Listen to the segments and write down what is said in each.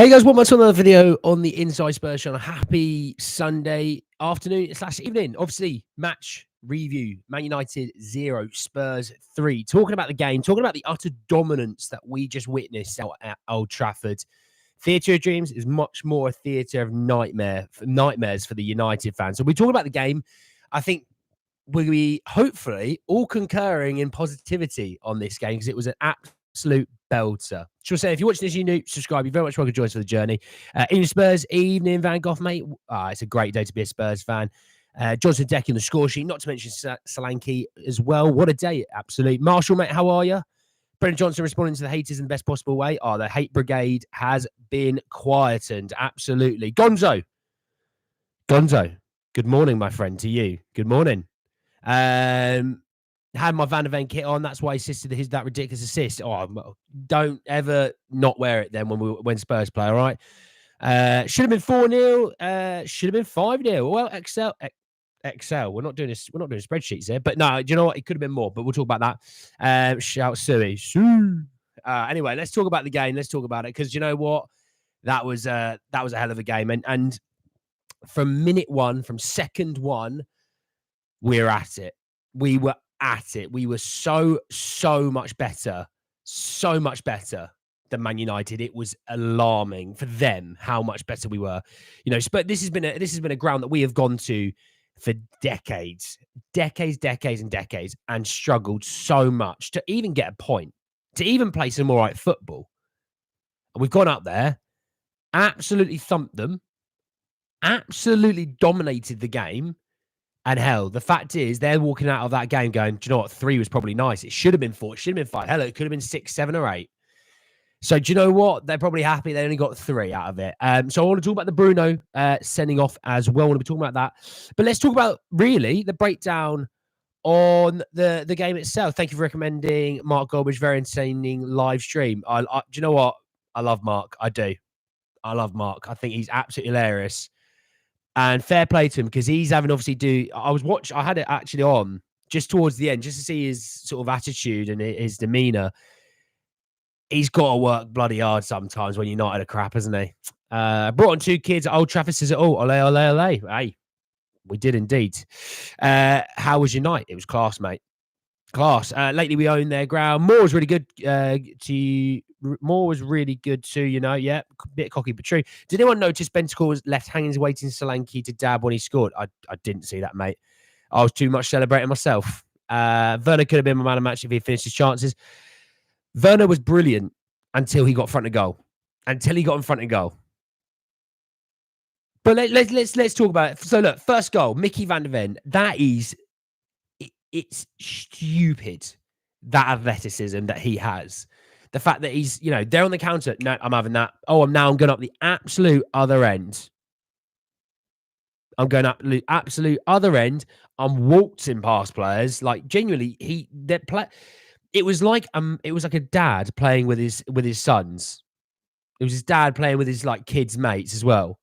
Hey guys, welcome to another video on the Inside Spurs channel. Happy Sunday afternoon / evening. Obviously, match review. Man United 0, Spurs 3. Talking about the game, talking about the utter dominance that we just witnessed out at Old Trafford. Theatre of Dreams is much more a theatre of nightmares for the United fans. So we're talking about the game. I think we'll be hopefully all concurring in positivity on this game because it was an absolute belter. Sure, say if you're watching this, you new, subscribe. You're very much welcome to join us for the journey. In Spurs evening, Van Gogh, mate. It's a great day to be a Spurs fan. Johnson decking the score sheet, not to mention Solanke as well. What a day, absolute. Marshall, mate, how are you? Brendan Johnson responding to the haters in the best possible way. The hate brigade has been quietened, absolutely. Gonzo, good morning, my friend, to you. Good morning. Had my Van de Ven kit on. That's why he assisted that ridiculous assist. Don't ever not wear it then when Spurs play, all right? Should have been 4-0. Should have been 5-0. Well, Excel. We're not doing spreadsheets here. But no, do you know what? It could have been more, but we'll talk about that. Shout Suey. Anyway, let's talk about the game. Let's talk about it. Because you know what? That was a hell of a game. And from minute one, from second one, we're at it. We were at it. We were so much better than Man United. It was alarming for them how much better we were. You know, but this has been a ground that we have gone to for decades, and struggled so much to even get a point, to even play some all right football. And we've gone up there, absolutely thumped them, absolutely dominated the game. And hell, the fact is, they're walking out of that game going, do you know what? 3 was probably nice. It should have been 4. It should have been 5. Hell, it could have been 6, 7, or 8. So do you know what? They're probably happy they only got 3 out of it. So I want to talk about the Bruno sending off as well. I want to be talking about that. But let's talk about, really, the breakdown on the game itself. Thank you for recommending Mark Goldbridge. Very entertaining live stream. Do you know what? I love Mark. I do. I love Mark. I think he's absolutely hilarious. And fair play to him because he's having I had it actually on just towards the end just to see his sort of attitude and his demeanor. He's got to work bloody hard sometimes when United are crap, hasn't he? Brought on 2 kids at Old Trafford, says, ole, ole, ole. Hey, we did indeed. How was your night? It was class, mate. Class. Lately, we own their ground. Moore was really good too, you know. Yeah, bit cocky, but true. Did anyone notice Bentancur was left hanging, waiting Solanke to dab when he scored? I didn't see that, mate. I was too much celebrating myself. Werner could have been my man of match if he finished his chances. Werner was brilliant until he got in front of goal. But let's talk about it. So look, first goal, Mickey Van de Ven. It's stupid, that athleticism that he has. The fact that he's, you know, there on the counter. No, I'm having that. I'm going up the absolute other end. I'm waltzing past players. Like genuinely, it was like a dad playing with his sons. It was his dad playing with his like kids' mates as well.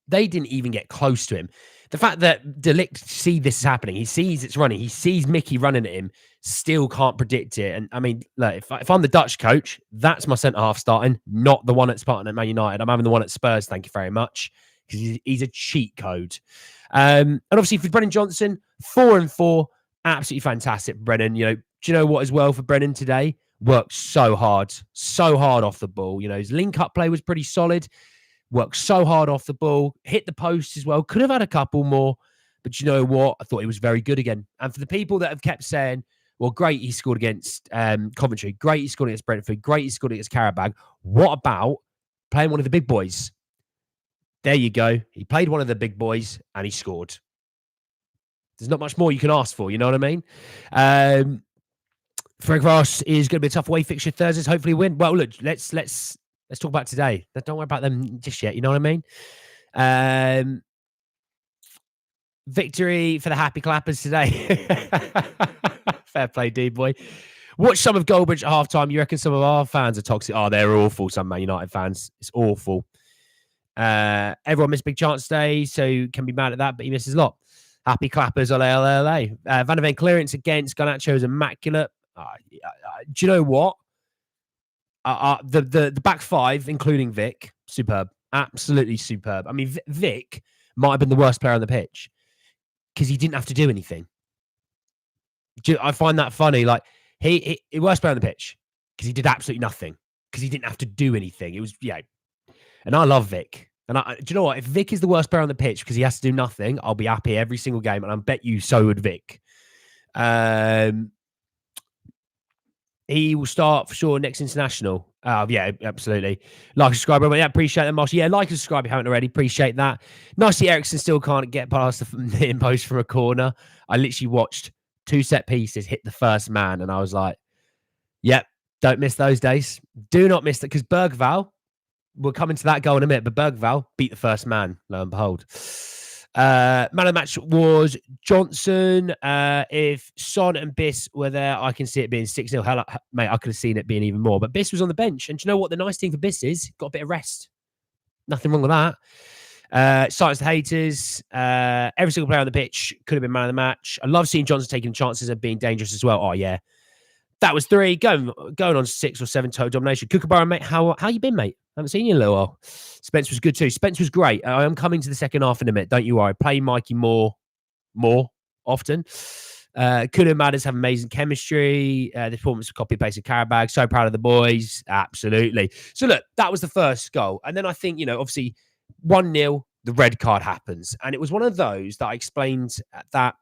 They didn't even get close to him. The fact that De Ligt see this is happening, he sees it's running, he sees Mickey running at him, still can't predict it. And I mean, look, if I'm the Dutch coach, that's my centre half starting, not the one at Spartan at Man United. I'm having the one at Spurs. Thank you very much, because he's a cheat code. And obviously for Brendan Johnson, 4 and 4, absolutely fantastic. Brennan, you know, do you know what as well for Brennan today? Worked so hard off the ball. You know, his link-up play was pretty solid. Worked so hard off the ball, hit the post as well. Could have had a couple more, but you know what? I thought he was very good again. And for the people that have kept saying, well, great, he scored against Coventry. Great, he scored against Brentford. Great, he scored against Karabag. What about playing one of the big boys? There you go. He played one of the big boys and he scored. There's not much more you can ask for, you know what I mean? Frank Ross is going to be a tough away fixture Thursdays. Hopefully win. Well, look, let's talk about today. Don't worry about them just yet. You know what I mean? Victory for the happy clappers today. Fair play, D-boy. Watch some of Goldbridge at halftime. You reckon some of our fans are toxic? They're awful. Some Man United fans. It's awful. Everyone missed big chance today, so can be mad at that, but he misses a lot. Happy clappers. Ole, ole, ole. Van de Ven clearance against Garnacho is immaculate. Do you know what? The back five, including Vic, Superb. Absolutely superb. I mean, Vic might have been the worst player on the pitch because he didn't have to do anything. I find that funny. Like, he worst player on the pitch because he did absolutely nothing because he didn't have to do anything. It was, yeah. And I love Vic. And do you know what? If Vic is the worst player on the pitch because he has to do nothing, I'll be happy every single game. And I bet you so would Vic. He will start for sure next international. Yeah, absolutely. Like and subscribe. Yeah, appreciate that, Marshall. Yeah, like and subscribe if you haven't already. Appreciate that. Nicely, Ericsson still can't get past the impost from a corner. I literally watched 2 set pieces hit the first man, and I was like, yep, don't miss those days. Do not miss that, because Bergval, we'll come into that goal in a minute, but Bergval beat the first man, lo and behold. Man of the match was Johnson. If Son and Biss were there, I can see it being 6-0. Hell, mate, I could have seen it being even more. But Biss was on the bench. And do you know what the nice thing for Biss is? Got a bit of rest. Nothing wrong with that. Silence the haters. Every single player on the pitch could have been man of the match. I love seeing Johnson taking chances and being dangerous as well. Oh, yeah. That was 3. Going on 6 or 7 total domination. Kookaburra, mate, how you been, mate? I haven't seen you in a little while. Spence was good too. Spence was great. I am coming to the second half in a minute. Don't you worry. Play Mikey more often. Kuno Matters have amazing chemistry. The performance of copy paste of Karabag. So proud of the boys. Absolutely. So look, that was the first goal. And then I think, obviously 1-0, the red card happens. And it was one of those that I explained that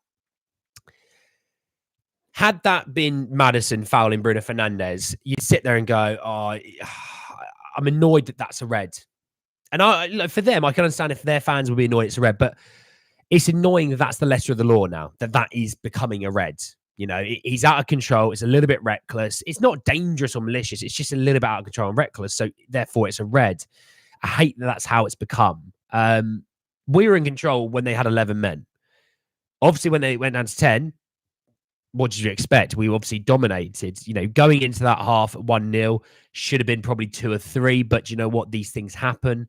had that been Maddison fouling Bruno Fernandes, you'd sit there and go, oh, I'm annoyed that that's a red. And for them, I can understand if their fans would be annoyed it's a red, but it's annoying that that's the letter of the law now, that is becoming a red. He's out of control. It's a little bit reckless. It's not dangerous or malicious. It's just a little bit out of control and reckless. So therefore, it's a red. I hate that that's how it's become. We were in control when they had 11 men. Obviously, when they went down to 10, what did you expect? We obviously dominated. Going into that half at 1-0 should have been probably 2 or 3, but you know what? These things happen.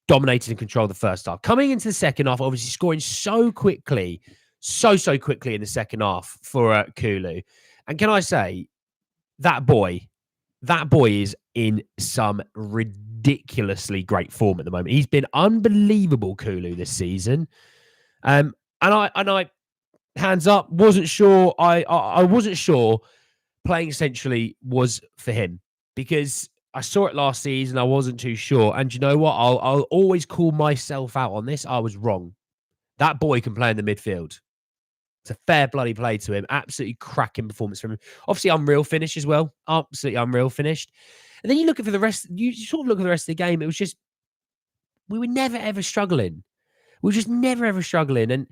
Dominated and controlled the first half. Coming into the second half, obviously scoring so quickly in the second half for Kulu. And can I say, that boy is in some ridiculously great form at the moment. He's been unbelievable, Kulu, this season. And I hands up, wasn't sure. I wasn't sure playing centrally was for him, because I saw it last season. I wasn't too sure. And you know what? I'll always call myself out on this. I was wrong. That boy can play in the midfield. It's a fair bloody play to him. Absolutely cracking performance from him. Obviously, unreal finish as well. Absolutely unreal finished. And then you look at the rest. You sort of look at the rest of the game. It was just, we were never ever struggling. We were just never ever struggling. And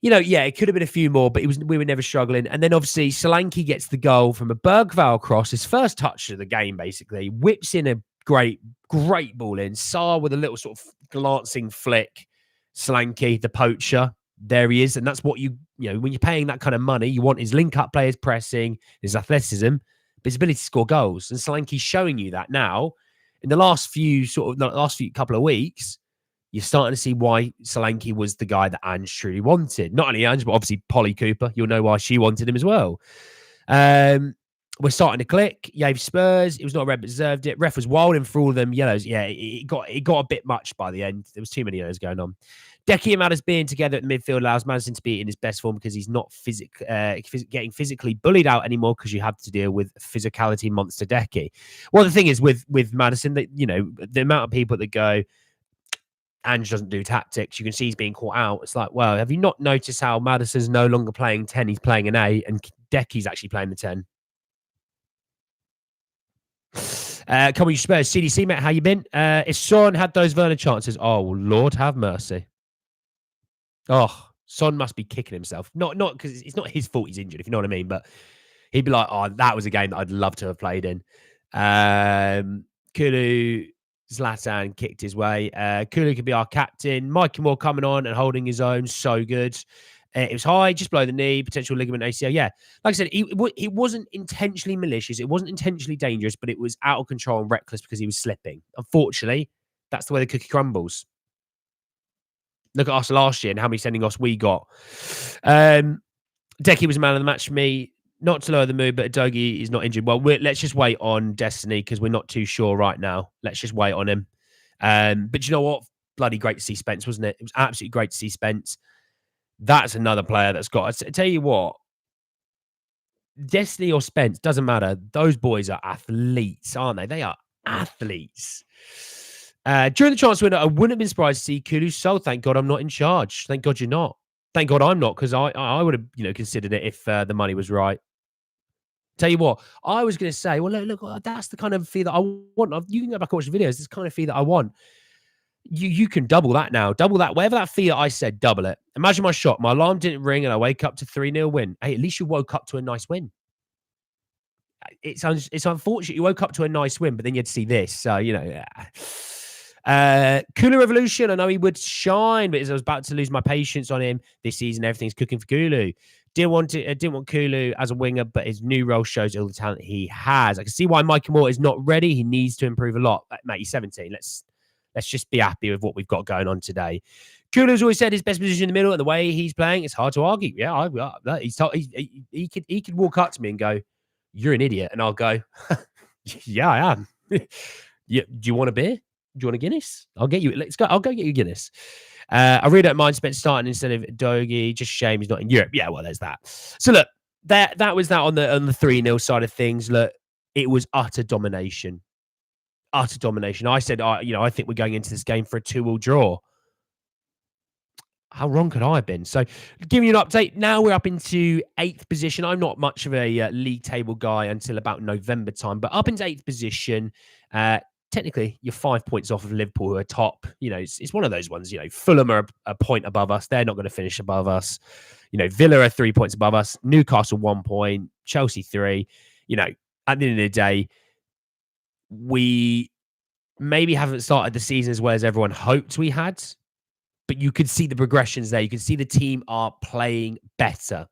it could have been a few more, but we were never struggling. And then obviously Solanke gets the goal from a Bergval cross, his first touch of the game, basically. Whips in a great ball in. Sarr with a little sort of glancing flick. Solanke, the poacher, there he is. And that's what when you're paying that kind of money, you want his link-up players pressing, his athleticism, but his ability to score goals. And Solanke's showing you that now. In the last few couple of weeks, you're starting to see why Solanke was the guy that Ange truly wanted. Not only Ange, but obviously Polly Cooper. You'll know why she wanted him as well. We're starting to click. Yave Spurs. It was not a red, but deserved it. Ref was wilding for all of them yellows. Yeah, it got a bit much by the end. There was too many yellows going on. Decky and Madders being together at the midfield allows Maddison to be in his best form, because he's not getting physically bullied out anymore, because you have to deal with physicality monster Decky. Well, the thing is with Maddison, that the amount of people that go, Ange doesn't do tactics, you can see he's being caught out. It's like, well, have you not noticed how Maddison's no longer playing 10? He's playing an 8, and Decky's actually playing the 10. Come on, you Spurs. CDC, mate, how you been? If Son had those Werner chances, oh, Lord have mercy. Oh, Son must be kicking himself. Not because it's not his fault he's injured, if you know what I mean, but he'd be like, oh, that was a game that I'd love to have played in. Kulu, Zlatan kicked his way. Kulu could be our captain. Mikey Moore coming on and holding his own. So good. It was high, just below the knee, potential ligament ACL. Yeah. Like I said, it wasn't intentionally malicious. It wasn't intentionally dangerous, but it was out of control and reckless because he was slipping. Unfortunately, that's the way the cookie crumbles. Look at us last year and how many sending offs we got. Decky was man of the match for me. Not to lower the mood, but Adogi is not injured. Well, let's just wait on Destiny, because we're not too sure right now. Let's just wait on him. But you know what? Bloody great to see Spence, wasn't it? It was absolutely great to see Spence. That's another player that's got. I tell you what, Destiny or Spence, doesn't matter. Those boys are athletes, aren't they? They are athletes. During the transfer window, I wouldn't have been surprised to see Kulu sold. Thank God I'm not in charge. Thank God you're not. Thank God I'm not, because I would have considered it if the money was right. Tell you what, I was going to say, well, look, that's the kind of fee that I want. You can go back and watch the videos. This is the kind of fee that I want. You can double that now. Double that. Whatever that fee that I said, double it. Imagine my shot. My alarm didn't ring and I wake up to 3-0 win. Hey, at least you woke up to a nice win. It's unfortunate you woke up to a nice win, but then you had to see this. So, Kulu Revolution. I know he would shine, but as I was about to lose my patience on him this season, everything's cooking for Kulu. Didn't want Kulu as a winger, but his new role shows all the talent he has. I can see why Michael Moore is not ready. He needs to improve a lot. Mate, he's 17. Let's just be happy with what we've got going on today. Kulu's always said his best position in the middle, and the way he's playing, it's hard to argue. Yeah, he could walk up to me and go, "You're an idiot," and I'll go, "Yeah, I am." Yeah, do you want a beer? Do you want a Guinness? I'll get you. Let's go. I'll go get you a Guinness. I really don't mind Spence starting instead of Dogie. Just shame he's not in Europe. Yeah, well, there's that. So look, that was that on the 3-0 side of things. Look, it was utter domination. Utter domination. I said, I think we're going into this game for a 2-2 draw. How wrong could I have been? So, giving you an update. Now we're up into 8th position. I'm not much of a league table guy until about November time, but up into 8th position. Technically, you're 5 points off of Liverpool, who are top. It's one of those ones. Fulham are a point above us. They're not going to finish above us. Villa are 3 points above us. Newcastle 1 point. Chelsea 3. At the end of the day, we maybe haven't started the season as well as everyone hoped we had, but you could see the progressions there. You can see the team are playing better.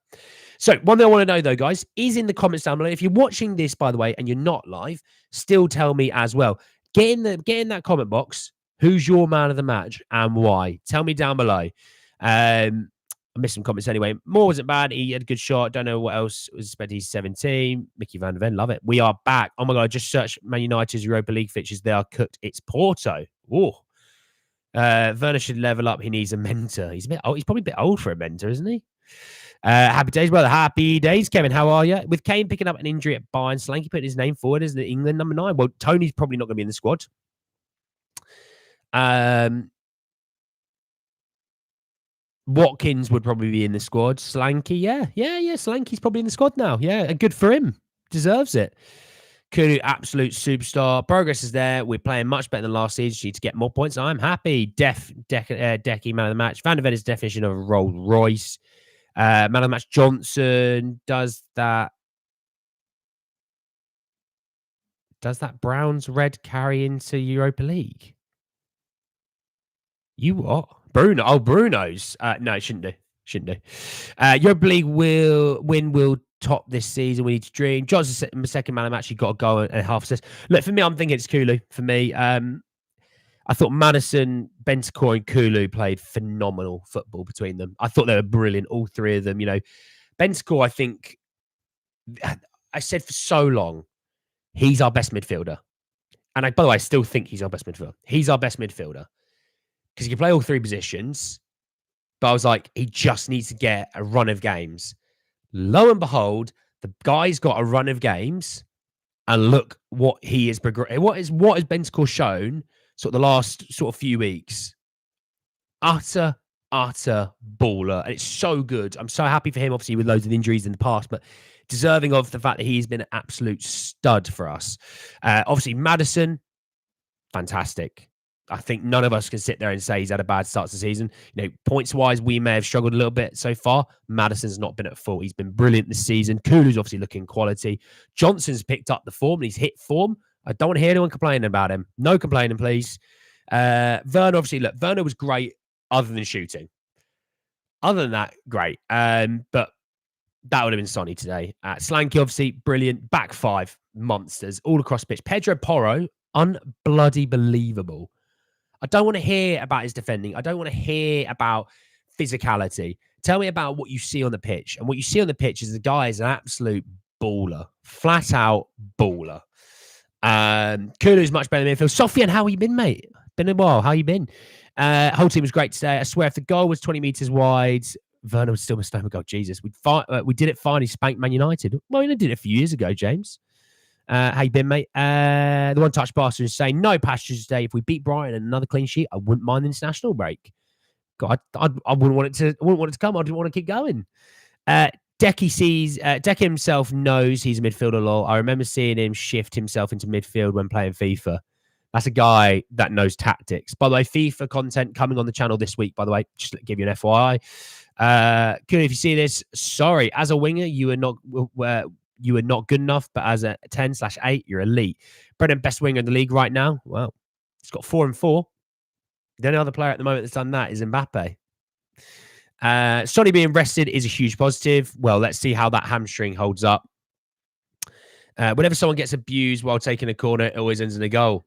So one thing I want to know, though, guys, is in the comments down below. If you're watching this, by the way, and you're not live, still tell me as well. Get in that comment box. Who's your man of the match and why? Tell me down below. I missed some comments anyway. Moore wasn't bad. He had a good shot. Don't know what else was spent. He's 17. Mickey Van der Ven, love it. We are back. Oh my God, I just searched Man United's Europa League fixtures. They are cooked. It's Porto. Oh. Werner should level up. He needs a mentor. He's a bit old. He's probably a bit old for a mentor, isn't he? Happy days, brother. Happy days, Kevin. How are you? With Kane picking up an injury at Bayern, Solanke putting his name forward as the England number 9. Well, Tony's probably not going to be in the squad. Watkins would probably be in the squad. Solanke, yeah. Solanke's probably in the squad now. Yeah, and good for him. Deserves it. Kulu, absolute superstar. Progress is there. We're playing much better than last season. Just need to get more points. I'm happy. Decky, man of the match. Van der Ven's definition of a Rolls Royce. Man of the match, Johnson. Does that Browns red carry into Europa League? You what? Bruno. Oh, Bruno's. No, it shouldn't do. Europa League will top this season. We need to dream. Johnson's second man of the match. He got a goal and a half assist. Look, for me, I'm thinking it's Kulu. For me, I thought Maddison, Bentancur, and Kulu played phenomenal football between them. I thought they were brilliant, all three of them. Bentancur, I think, I said for so long, he's our best midfielder. And by the way, I still think he's our best midfielder. He's our best midfielder because he can play all three positions. But I was like, he just needs to get a run of games. Lo and behold, the guy's got a run of games, and look what he is progressing. What has Bentancur shown sort of the last sort of few weeks? Utter baller, and it's so good. I'm so happy for him. Obviously, with loads of injuries in the past, but deserving of the fact that he's been an absolute stud for us. Obviously, Maddison, fantastic. I think none of us can sit there and say he's had a bad start to the season. Points-wise, we may have struggled a little bit so far. Maddison's not been at full. He's been brilliant this season. Kulu's obviously looking quality. Johnson's picked up the form and he's hit form. I don't want to hear anyone complaining about him. No complaining, please. Werner, obviously, look, Werner was great other than shooting. Other than that, great. But that would have been Sonny today. Solanke, obviously, brilliant. Back five, monsters, all across the pitch. Pedro Porro, unbloody believable. I don't want to hear about his defending. I don't want to hear about physicality. Tell me about what you see on the pitch. And what you see on the pitch is the guy is an absolute baller. Flat out baller. Kulu's much better than midfield. Sofian, how have you been, mate? Been a while. How you been? Whole team was great today. I swear, if the goal was 20 meters wide, Werner would still mistake a goal. Jesus, we did it finally. Spanked Man United. Well, we did it a few years ago, James. How you been, mate? The one touch bastard is saying no passages today. If we beat Brighton and another clean sheet, I wouldn't mind the international break. God, I wouldn't want it to. I wouldn't want it to come. I didn't want to keep going. Decky himself knows he's a midfielder. Lol. I remember seeing him shift himself into midfield when playing FIFA. That's a guy that knows tactics. By the way, FIFA content coming on the channel this week. By the way, just to give you an FYI. Good if you see this. Sorry, as a winger, you are not good enough, but as a 10/8, you're elite. Brennan, best winger in the league right now. Well, he's got 4 and 4. The only other player at the moment that's done that is Mbappe. Sonny being rested is a huge positive. Well, let's see how that hamstring holds up. Whenever someone gets abused while taking a corner, it always ends in a goal.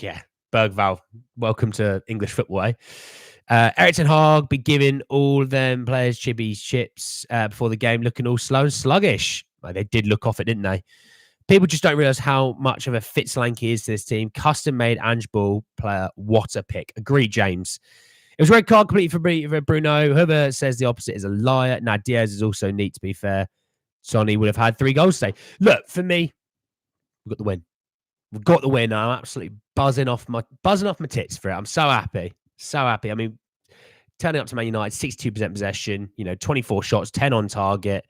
Yeah, Bergval, welcome to English football, eh? Eric Ten Hag be giving all them players chips before the game, looking all slow and sluggish. Well, they did look off it, didn't they? People just don't realise how much of a fit Solanke is to this team. Custom-made Ange Ball player. What a pick. Agreed, James. It was red card completely for Bruno. Whoever says the opposite is a liar. Now, Diaz is also neat, to be fair. Sonny would have had 3 goals today. Look, for me, we've got the win. We've got the win. I'm absolutely buzzing off my tits for it. I'm so happy. So happy. I mean, turning up to Man United, 62% possession, 24 shots, 10 on target.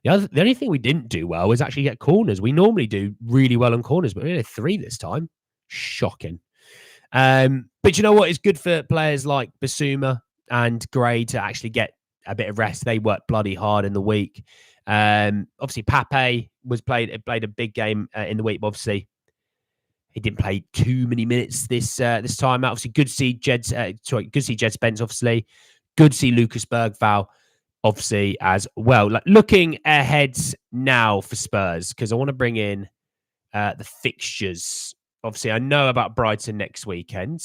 The only thing we didn't do well was actually get corners. We normally do really well on corners, but we only had 3 this time. Shocking. But you know what? It's good for players like Basuma and Gray to actually get a bit of rest. They worked bloody hard in the week. Obviously, Pape played a big game in the week. But obviously, he didn't play too many minutes this time. Obviously, good to see Jed Spence. Obviously, good to see Lucas Bergval. Obviously, as well. Like, looking ahead now for Spurs, because I want to bring in the fixtures. Obviously, I know about Brighton next weekend,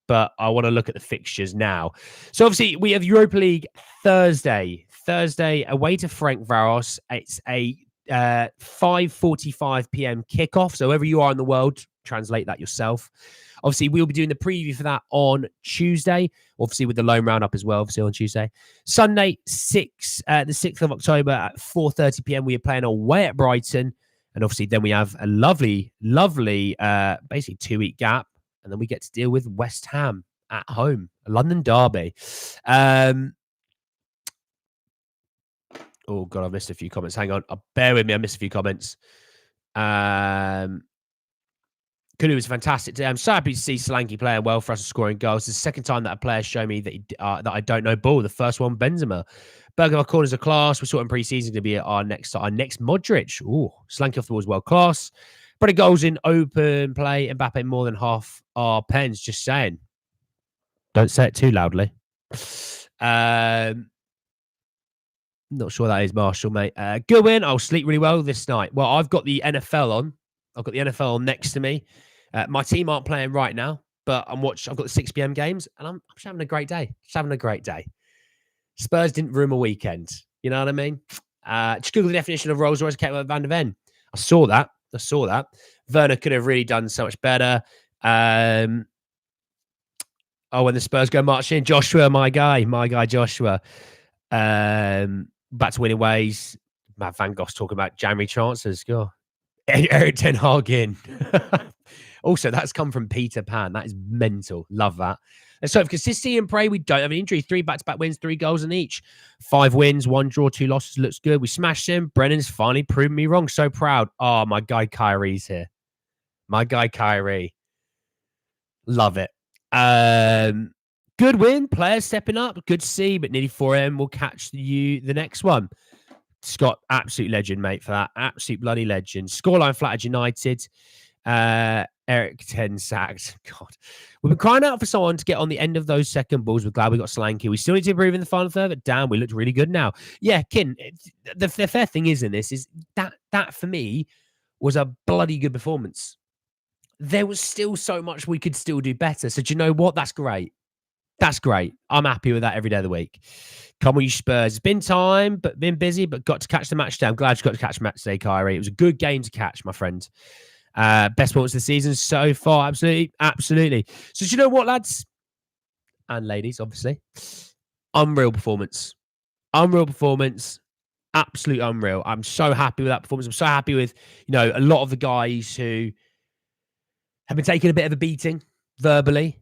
but I want to look at the fixtures now. So, obviously, we have Europa League Thursday away to Ferencváros. It's a 5:45 p.m. kickoff. So, wherever you are in the world, translate that yourself. Obviously, we'll be doing the preview for that on Tuesday. Obviously, with the loan roundup as well, obviously on Tuesday. Sunday, the 6th of October at 4:30 p.m. We are playing away at Brighton. And obviously, then we have a lovely, basically 2-week gap. And then we get to deal with West Ham at home, a London derby. Oh, God, I've missed a few comments. Hang on. Bear with me. I missed a few comments. Kulu was fantastic today. I'm so happy to see Solanke playing well for us and scoring goals. It's the second time that a player showed me that I don't know ball. The first one, Benzema. Bergval corners are class. We saw in pre-season to be our next Modric. Ooh, Solanke off the ball is world class. But it goes in open play. Mbappe more than half our pens. Just saying. Don't say it too loudly. Not sure that is Marshall, mate. Good win. I'll sleep really well this night. Well, I've got the NFL on. I've got the NFL on next to me. My team aren't playing right now, but I've got the 6 p.m. games, and I'm just having a great day. Just having a great day. Spurs didn't ruin my weekend. You know what I mean? Just Google the definition of Rolls Royce kept Van der Ven. I saw that. Werner could have really done so much better. When the Spurs go marching, Joshua, my guy, Joshua. Back to winning ways. Matt Van Gogh's talking about January chances. Go. Eric Ten Hag in. Also, that's come from Peter Pan. That is mental. Love that. Let's hope consistency and pray we don't have an injury. 3 back-to-back wins, 3 goals in each. 5 wins, 1 draw, 2 losses. Looks good. We smashed him. Brennan's finally proven me wrong. So proud. Oh, my guy Kyrie's here. My guy Kyrie. Love it. Good win. Players stepping up. Good to see, but nearly 4M. We'll catch you the next one. Scott, absolute legend, mate, for that. Absolute bloody legend. Scoreline flattered United. Eric 10 sacked. God. We've been crying out for someone to get on the end of those second balls. We're glad we got Solanke. We still need to improve in the final third, but damn, we looked really good now. Yeah, Kin, the fair thing is that for me was a bloody good performance. There was still so much we could still do better. So do you know what? That's great. That's great. I'm happy with that every day of the week. Come on, you Spurs. It's been time, but been busy, but got to catch the match today. I'm glad you got to catch the match today, Kyrie. It was a good game to catch, my friend. Best performance of the season so far. Absolutely. Absolutely. So do you know what, lads? And ladies, obviously. Unreal performance. Unreal performance. Absolute unreal. I'm so happy with that performance. I'm so happy with, a lot of the guys who have been taking a bit of a beating verbally.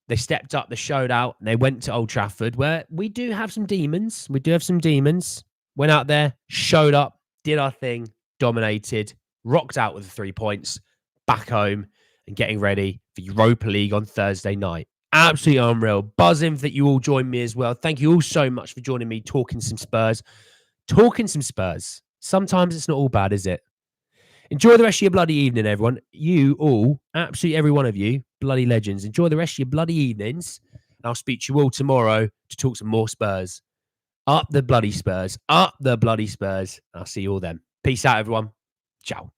They stepped up, they showed out, and they went to Old Trafford, where we do have some demons. We do have some demons. Went out there, showed up, did our thing, dominated, rocked out with the 3 points, back home, and getting ready for Europa League on Thursday night. Absolutely unreal. Buzzing that you all joined me as well. Thank you all so much for joining me, talking some Spurs. Talking some Spurs. Sometimes it's not all bad, is it? Enjoy the rest of your bloody evening, everyone. You all, absolutely every one of you, bloody legends. Enjoy the rest of your bloody evenings. And I'll speak to you all tomorrow to talk some more Spurs. Up the bloody Spurs. Up the bloody Spurs. I'll see you all then. Peace out, everyone. Ciao.